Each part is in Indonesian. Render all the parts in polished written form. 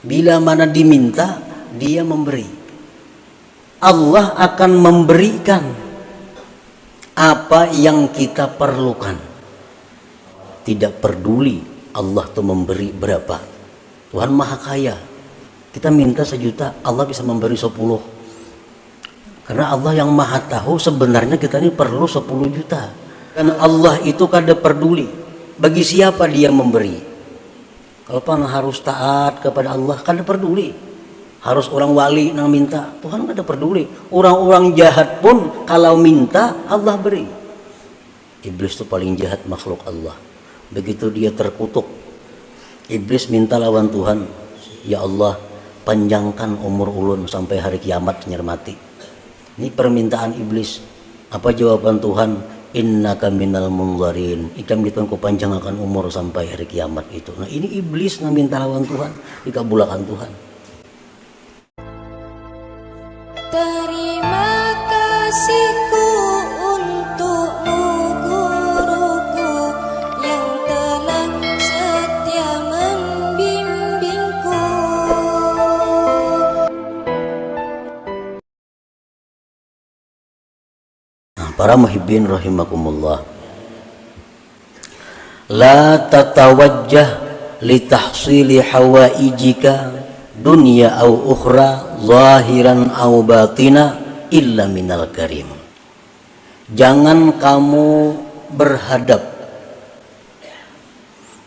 Bila mana diminta, dia memberi. Allah akan memberikan apa yang kita perlukan. Tidak peduli Allah tuh memberi berapa. Tuhan Maha Kaya. Kita minta 1 juta, Allah bisa memberi 10. Karena Allah yang Maha tahu sebenarnya kita ini perlu 10 juta. Dan Allah itu kada peduli bagi siapa dia memberi. Kalau pan harus taat kepada Allah, kada peduli. Harus orang wali nang minta, Tuhan kada peduli. Orang-orang jahat pun kalau minta Allah beri. Iblis itu paling jahat makhluk Allah. Begitu dia terkutuk, Iblis minta lawan Tuhan, ya Allah, panjangkan umur ulun sampai hari kiamat nyermati. Ini permintaan iblis. Apa jawaban Tuhan? Innaka minal munzarin. Ikam ditunggu panjangkan umur sampai hari kiamat itu. Nah ini iblis yang minta lawan Tuhan, dikabulkan Tuhan. Terima kasihku untukmu guruku yang telah setia membimbingku. Para muhibbin rahimakumullah, la tatawajjah li tahsili hawaijika dunya au ukhra zahiran au batina illa minal karim. Jangan kamu berhadap,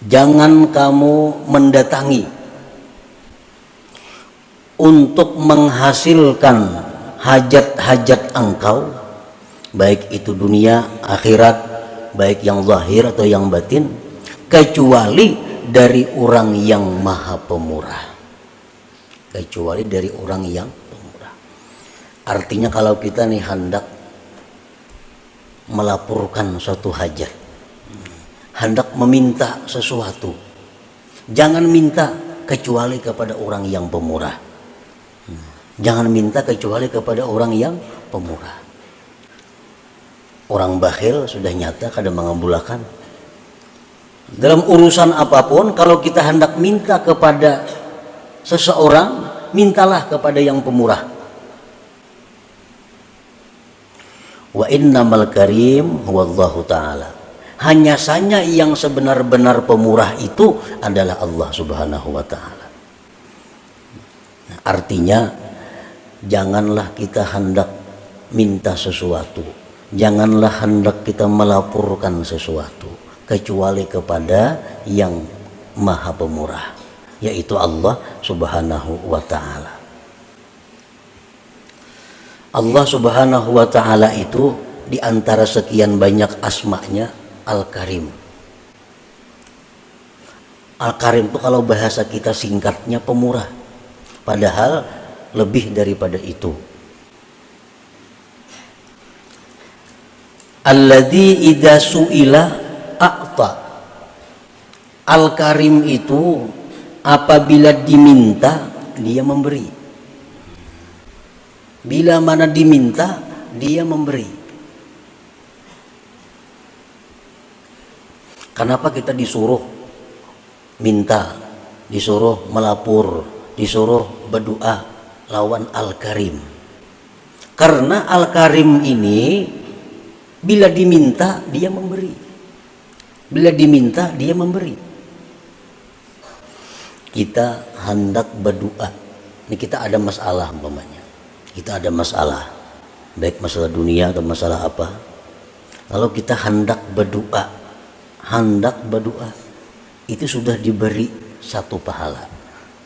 jangan kamu mendatangi untuk menghasilkan hajat-hajat engkau, baik itu dunia, akhirat, baik yang zahir atau yang batin, kecuali dari orang yang maha pemurah. Kecuali dari orang yang pemurah. Artinya kalau kita nih hendak melaporkan suatu hajat, hendak meminta sesuatu, jangan minta kecuali kepada orang yang pemurah. Jangan minta kecuali kepada orang yang pemurah. Orang bakhil sudah nyata kada mengabulkan. Dalam urusan apapun, kalau kita hendak minta kepada seseorang, mintalah kepada yang pemurah. Wa innamal karim huwallahu ta'ala. Hanya saja yang sebenar-benar pemurah itu adalah Allah subhanahu wa ta'ala. Nah, artinya janganlah kita hendak minta sesuatu, janganlah hendak kita melaporkan sesuatu kecuali kepada yang maha pemurah, yaitu Allah subhanahu wa ta'ala. Allah subhanahu wa ta'ala itu diantara sekian banyak asma'nya Al-Karim. Al-Karim itu kalau bahasa kita singkatnya pemurah, padahal lebih daripada itu. Alladzi idza su'ila a'ta. Al-Karim itu apabila diminta dia memberi. Bila mana diminta dia memberi. Kenapa kita disuruh minta, disuruh melapor, disuruh berdoa lawan Al-Karim? Karena Al-Karim ini bila diminta dia memberi. Bila diminta dia memberi. Kita hendak berdoa. Ini kita ada masalah umpamanya. Kita ada masalah, baik masalah dunia atau masalah apa. Kalau kita hendak berdoa, itu sudah diberi satu pahala.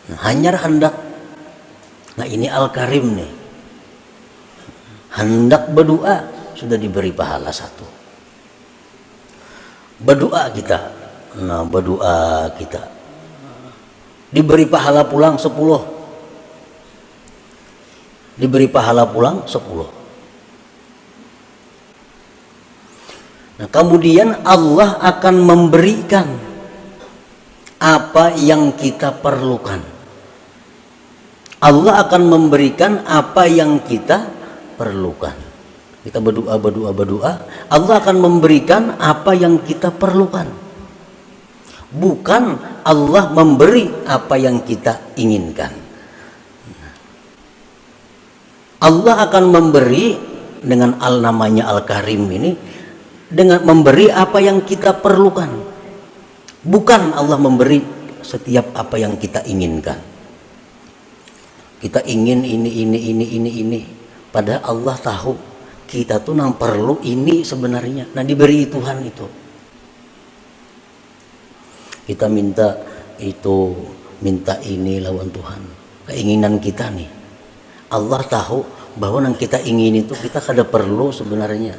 Nah, hanya hendak. Nah ini Al-Karim nih. Hendak berdoa sudah diberi pahala satu. Berdoa kita, nah berdoa kita diberi pahala pulang 10. Diberi pahala pulang 10. Nah, kemudian Allah akan memberikan apa yang kita perlukan. Allah akan memberikan apa yang kita perlukan. Kita berdoa, Allah akan memberikan apa yang kita perlukan. bukan Allah memberi apa yang kita inginkan. Allah akan memberi dengan namanya Al-Karim ini, dengan memberi apa yang kita perlukan. Bukan Allah memberi setiap apa yang kita inginkan. Kita ingin ini. Padahal Allah tahu kita tuh nang perlu ini sebenarnya. Nah, diberi Tuhan itu. Kita minta itu, minta ini lawan Tuhan. Keinginan kita nih. Allah tahu bahwa nang kita ingin itu kita kada perlu sebenarnya.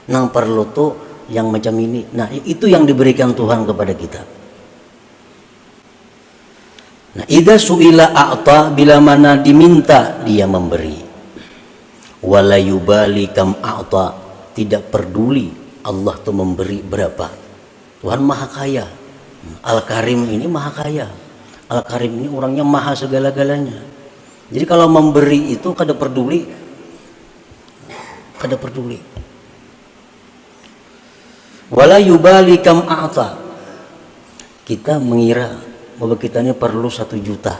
Nang perlu tuh yang macam ini. Nah, itu yang diberikan Tuhan kepada kita. Nah, idza suila a'ta, bila mana diminta dia memberi. Wala yubali kam a'ta, tidak peduli Allah tuh memberi berapa. Tuhan Maha Kaya. Al-Karim ini Maha Kaya. Al-Karim ini orangnya maha segala-galanya. Jadi kalau memberi itu kada peduli. Kada peduli. Wala yubali kam a'ta. Kita mengira bahwa kita ini perlu 1 juta.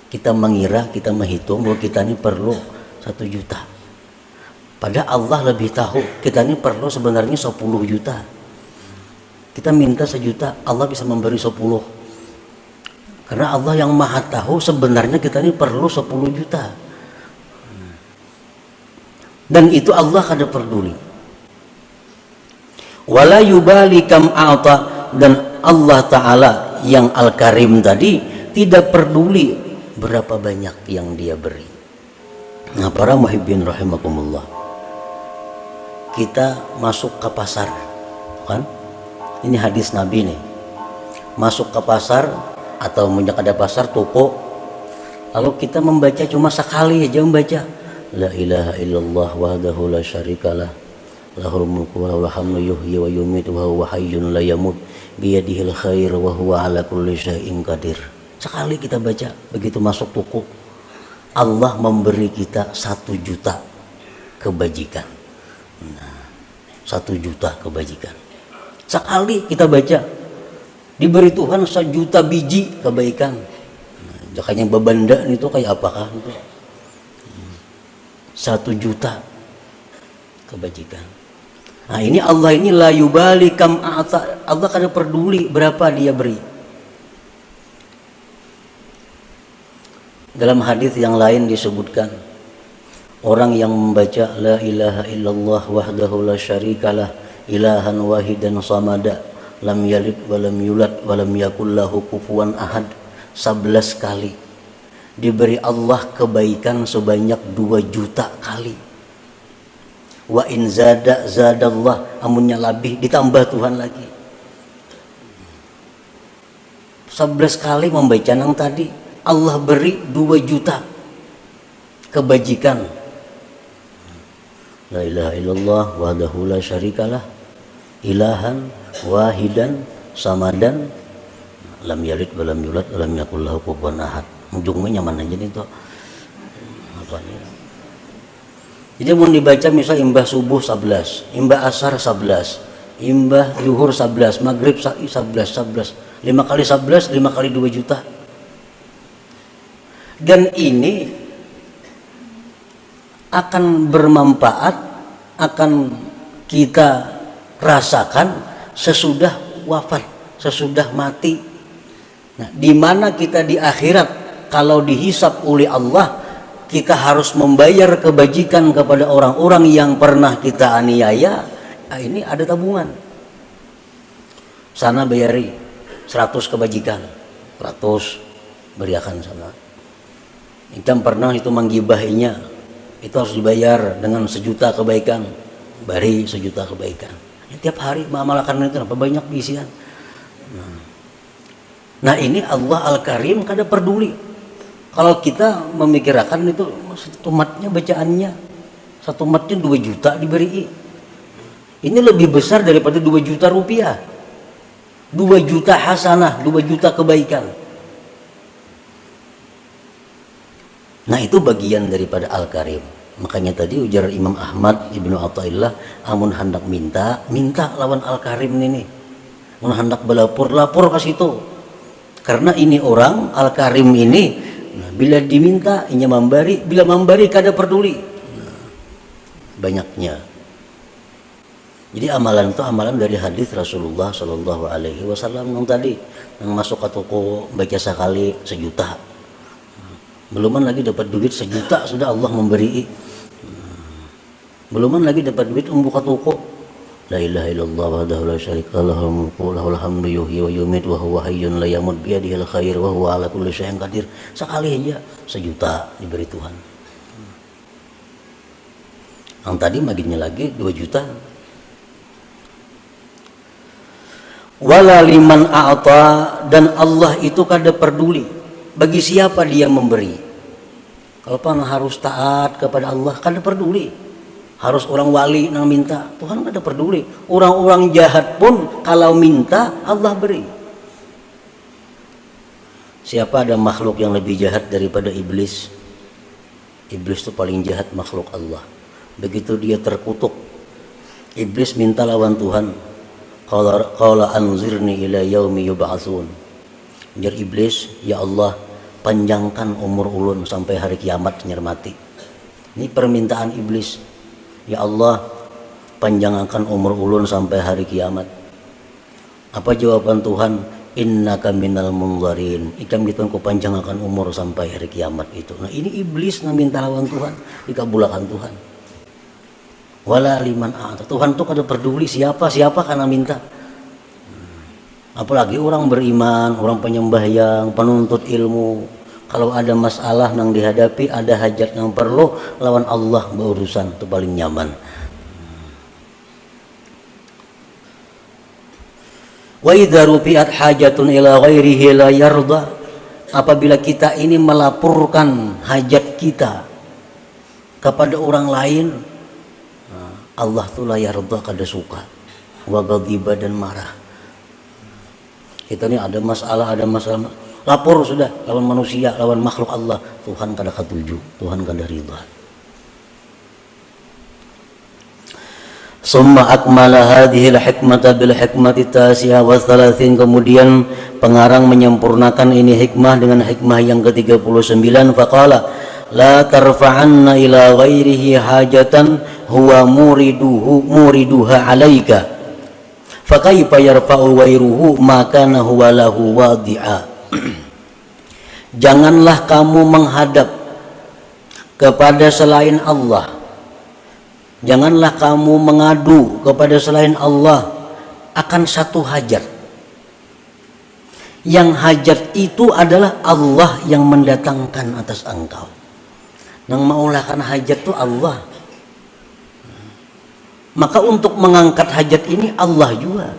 Kita mengira, kita menghitung bahwa kita ini perlu 1 juta. Padahal Allah lebih tahu kita ini perlu sebenarnya 10 juta. Kita minta 1 juta, Allah bisa memberi 10. Karena Allah yang maha tahu sebenarnya kita ini perlu 10 juta. Dan itu Allah kada peduli. Wala yubali kam a'ta, dan Allah Ta'ala yang Al-Karim tadi tidak peduli berapa banyak yang dia beri. Nah, para muhibbin rahimakumullah, kita masuk ke pasar, kan? Ini hadis Nabi nih. Masuk ke pasar atau menjak ada pasar, toko, lalu kita membaca cuma sekali aja membaca la ilaha illallah wahdahu la syarikalah lahul mulku wa lahul hamdu yuhyi wa yumiitu wa huwa hayyun la yamut biyadihil khair wa huwa ala kulli syai'in qadir. Sekali kita baca, begitu masuk toko, Allah memberi kita 1 juta kebajikan. Nah, 1 juta kebajikan. Sekali kita baca, diberi Tuhan 1 juta biji kebaikan. Nah, jakanya babanda itu kayak apakah itu? 1 juta kebajikan. Nah, ini Allah ini la yubali kam a'ta. Allah kada peduli berapa dia beri. Dalam hadis yang lain disebutkan, orang yang membaca la ilaha illallah wahdahu la syarikalah ilahan wahidan samada lam yalid wa lam yulad wa lam yakul lahu kufuwan ahad 11 kali, diberi Allah kebaikan sebanyak 2 juta kali. Wa in zada zadallah, amunnya lebih ditambah Tuhan lagi. 11 kali membaca nang tadi, Allah beri 2 juta kebajikan. La ilaha illallah wahdahu la syarikalah ilahan wahidan samadan lam yalid wa lam yulad wa lam yakul lahu kufuwan ahad. Ujungnya nyaman aja nih tuh. Apa nih? Jadi mau dibaca misal imbah subuh 11, imbah asar 11, imbah zuhur 11, maghrib 11, 5 kali 11, 5 kali 2 juta. Dan ini akan bermanfaat, akan kita rasakan sesudah wafat, sesudah mati. Nah, di mana kita di akhirat kalau dihisap oleh Allah, kita harus membayar kebajikan kepada orang-orang yang pernah kita aniaya. Nah, ini ada tabungan. Sana bayari 100 kebajikan, 100 beriakan sana. Kita pernah itu menggibahinya, itu harus dibayar dengan 1 juta kebaikan, bari 1 juta kebaikan. Ya, tiap hari mengamalkan itu apa banyak bisian. Nah, ini Allah Al-Karim kada peduli. Kalau kita memikirkan itu 1 matnya bacaannya, 1 matnya 2 juta diberi. Ini lebih besar daripada 2 juta rupiah. 2 juta hasanah, 2 juta kebaikan. Nah, itu bagian daripada Al-Karim. Makanya tadi ujar Imam Ahmad Ibnu Athaillah, amun hendak minta lawan Al-Karim ini. mun hendak belapor lapor ke situ. Karena ini orang Al-Karim ini, nah, bila diminta inya memberi, bila memberi kada peduli. Nah, banyaknya. Jadi amalan itu amalan dari hadis Rasulullah Shallallahu Alaihi Wasallam yang tadi, yang masuk ke toko baca sekali 1 juta, beluman lagi dapat duit 1 juta sudah Allah memberi, beluman lagi dapat duit membuka toko. La ilaha illallah wahdahu la syarika lahu mulku lahul hamdu yuhyi wa yumiitu wa huwa hayyun la yamut biyadihil khair wa huwa ala kulli syai'in qadir. Sekali aja 1 juta diberi Tuhan. Yang tadi maginya lagi 2 juta. Wala liman a'ta, dan Allah itu kada peduli bagi siapa dia memberi. Kalau pan harus taat kepada Allah kada peduli, harus orang wali nang minta, Tuhan kada peduli. Orang-orang jahat pun kalau minta Allah beri. Siapa ada makhluk yang lebih jahat daripada iblis? Iblis itu paling jahat makhluk Allah. Begitu dia terkutuk, iblis minta lawan Tuhan. Qala anzirni ila yaumi yub'atsun. Jar iblis, ya Allah, panjangkan umur ulun sampai hari kiamat nyer mati. Ini permintaan iblis. Ya Allah, panjangkan umur ulun sampai hari kiamat. Apa jawaban Tuhan? Innaka minal munzarin. Ikam ditun ku panjangkan umur sampai hari kiamat itu. Nah, ini iblis yang minta lawan Tuhan, dikabulkan Tuhan. Wala liman a'ta. Tuhan tuh kada peduli siapa karena minta. Apalagi orang beriman, orang penyembahyang, penuntut ilmu. Kalau ada masalah yang dihadapi, ada hajat yang perlu, lawan Allah berurusan, itu paling nyaman. Wa idza rufi'at hajatun ila ghairihi la yarda. Apabila kita ini melaporkan hajat kita kepada orang lain, Allah tuh la yarda, kada suka, wa ghadiba, dan marah. Kita ini ada masalah, lapor sudah lawan manusia, lawan makhluk Allah, Tuhan kada ketuju, Tuhan kada ridha. Summa akmala hadhil hikmata bil hikmati tasi'ah wa thalathin. Kemudian pengarang menyempurnakan ini hikmah dengan hikmah yang ke-39. Faqala la tarfa'anna ila ghairihi hajatan huwa muriduha alaika fakaifa yarfa'u ghairuhu maka huwa lahu wadi'a. Janganlah kamu menghadap kepada selain Allah, janganlah kamu mengadu kepada selain Allah akan satu hajat, yang hajat itu adalah Allah yang mendatangkan atas engkau. Nang maulahkan hajat itu Allah. Maka untuk mengangkat hajat ini Allah juga.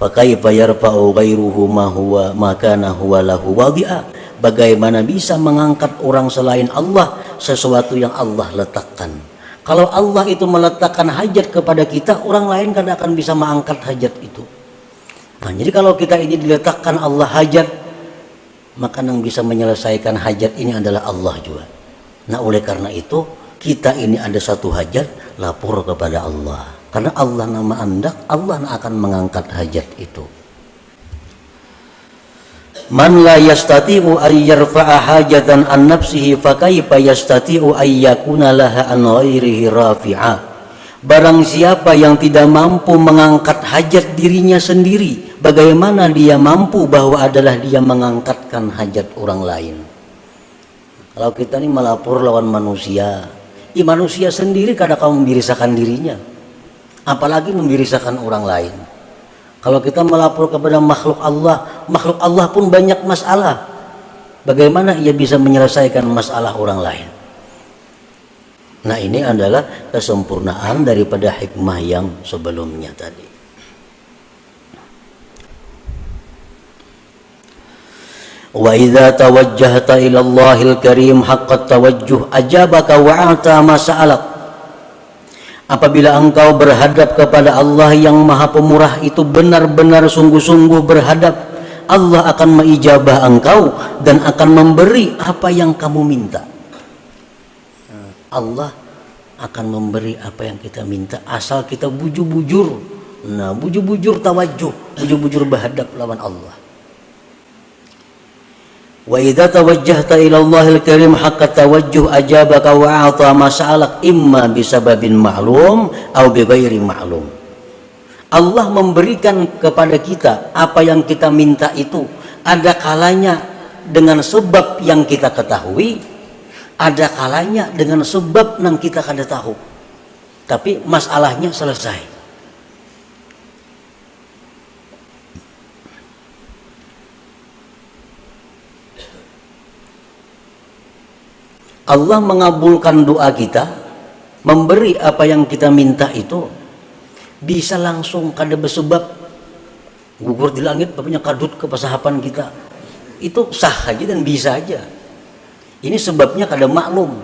Fakaifa yarfa'u ghairuhu ma huwa makana huwa lahu wadi'a. Bagaimana bisa mengangkat orang selain Allah sesuatu yang Allah letakkan? Kalau Allah itu meletakkan hajat kepada kita, orang lain kan akan bisa mengangkat hajat itu. Nah, jadi kalau kita ini diletakkan Allah hajat, maka yang bisa menyelesaikan hajat ini adalah Allah juga. Nah, oleh karena itu kita ini ada satu hajat, lapor kepada Allah. Karena Allah nama andak, Allah akan mengangkat hajat itu. Man la yastati'u an yarfa'a hajatan an nafsihi fakaifa yastati'u an yakuna laha an ghairihi rafi'a. Barang siapa yang tidak mampu mengangkat hajat dirinya sendiri, bagaimana dia mampu bahwa adalah dia mengangkatkan hajat orang lain? Kalau kita ini melapor lawan manusia, manusia sendiri kadang kamu membirisakan dirinya, apalagi membirisakan orang lain. Kalau kita melapor kepada makhluk Allah pun banyak masalah. Bagaimana ia bisa menyelesaikan masalah orang lain? Nah, ini adalah kesempurnaan daripada hikmah yang sebelumnya tadi. Wa idza tawajjahta ila Allahil Karim haqqat tawajjuh ajabaka wa ata ma sa'alak. Apabila engkau berhadap kepada Allah yang Maha Pemurah itu benar-benar sungguh-sungguh berhadap, Allah akan mengijabah engkau dan akan memberi apa yang kamu minta. Allah akan memberi apa yang kita minta asal kita bujur-bujur Nah, bujur-bujur tawajuh, bujur-bujur berhadap lawan Allah. Wa idza tawajjahta ila Allahil Karim haqqa tawajjuh ajabaka wa a'ta ma sa'alak imma bisababin ma'lum aw bighairi ma'lum. Allah memberikan kepada kita apa yang kita minta itu, ada kalanya dengan sebab yang kita ketahui, ada kalanya dengan sebab yang kita kada tahu. Tapi masalahnya selesai. Allah mengabulkan doa kita, memberi apa yang kita minta itu bisa langsung kada bersebab gugur di langit bapaknya kadut ke pasahapan kita. Itu sah aja dan bisa aja. Ini sebabnya kada maklum.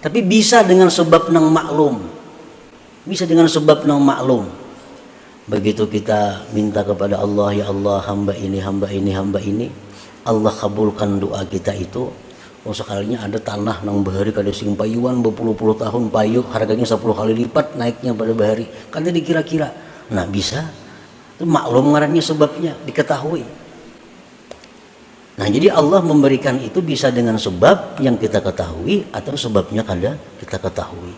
Tapi bisa dengan sebab nang maklum. Bisa dengan sebab nang maklum. Begitu kita minta kepada Allah, ya Allah, hamba ini, hamba ini, hamba ini, Allah kabulkan doa kita itu. Oh, sekalinya ada tanah nang bahari kada sing payuan berpuluh-puluh tahun payu, harganya 10 kali lipat naiknya pada bahari. Kada dikira-kira. Nah, bisa. Itu maklum ngarannya sebabnya, diketahui. Nah, jadi Allah memberikan itu bisa dengan sebab yang kita ketahui atau sebabnya kada kita ketahui.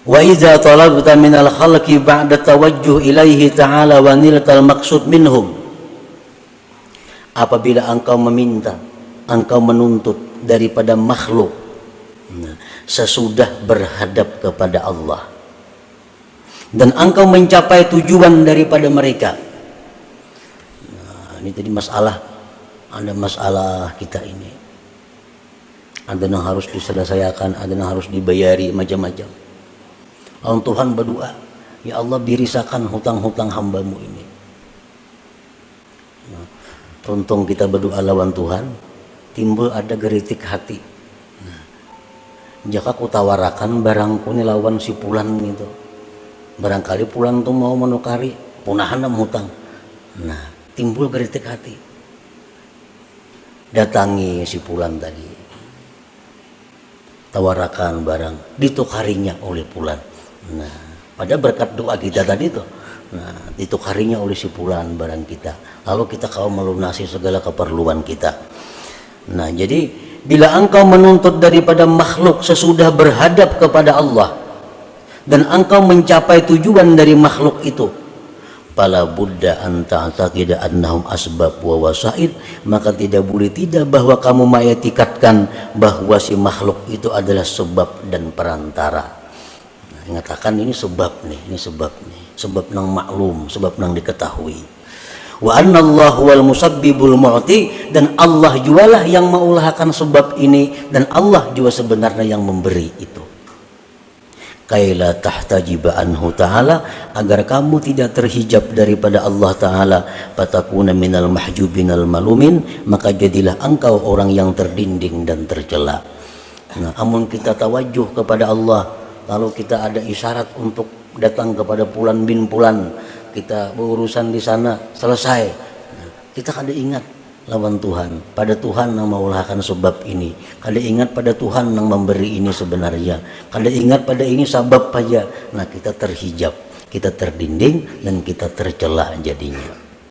Wa idza talabta minal khalqi ba'da tawajjuh ilaihi ta'ala wa niltal maqsud minhum. Apabila engkau meminta, engkau menuntut daripada makhluk sesudah berhadap kepada Allah, dan engkau mencapai tujuan daripada mereka. Nah, ini tadi masalah, ada masalah kita ini, ada yang harus diselesaikan, ada yang harus dibayari, macam-macam. Lalu Tuhan berdoa, ya Allah, birisakan hutang-hutang hambamu ini. Tuntung kita berdoa lawan Tuhan, timbul ada geritik hati. Nah, jika ku tawarakan barangku ini lawan si Pulan gitu, barangkali Pulan tuh mau menukari punahan hutang. Nah, timbul geritik hati. Datangi si Pulan tadi, tawarakan barang, ditukarinya oleh Pulan. Nah, pada berkat doa kita tadi tuh, nah, ditukarinya oleh si Pulan barang kita, lalu kita kau melunasi segala keperluan kita. Nah, jadi bila engkau menuntut daripada makhluk sesudah berhadap kepada Allah dan engkau mencapai tujuan dari makhluk itu, fala budda an ta'taqida annahum asbab wa wasaid, maka tidak boleh tidak bahwa kamu mengetikatkan bahwa si makhluk itu adalah sebab dan perantara. Nah, mengatakan ini sebab nih, ini sebab nih, sebab nang maklum, sebab nang diketahui. Wa annallahu wal musabbibul mu'ti, dan Allah jualah yang mengulahkan sebab ini, dan Allah juga sebenarnya yang memberi itu. Kaila tahtajiba anhu ta'ala, agar kamu tidak terhijab daripada Allah Ta'ala, fatakuna minal mahjubinal malumin, maka jadilah engkau orang yang terdinding dan tercela. Nah, amun kita tawajuh kepada Allah, lalu kita ada isyarat untuk datang kepada Pulan bin Pulan, kita berurusan di sana selesai, nah, kita kada ingat lawan Tuhan, pada Tuhan yang mengulahkan sebab ini, kada ingat pada Tuhan yang memberi ini sebenarnya, kada ingat pada ini sebab aja. Nah, kita terhijab, kita terdinding, dan kita tercela jadinya.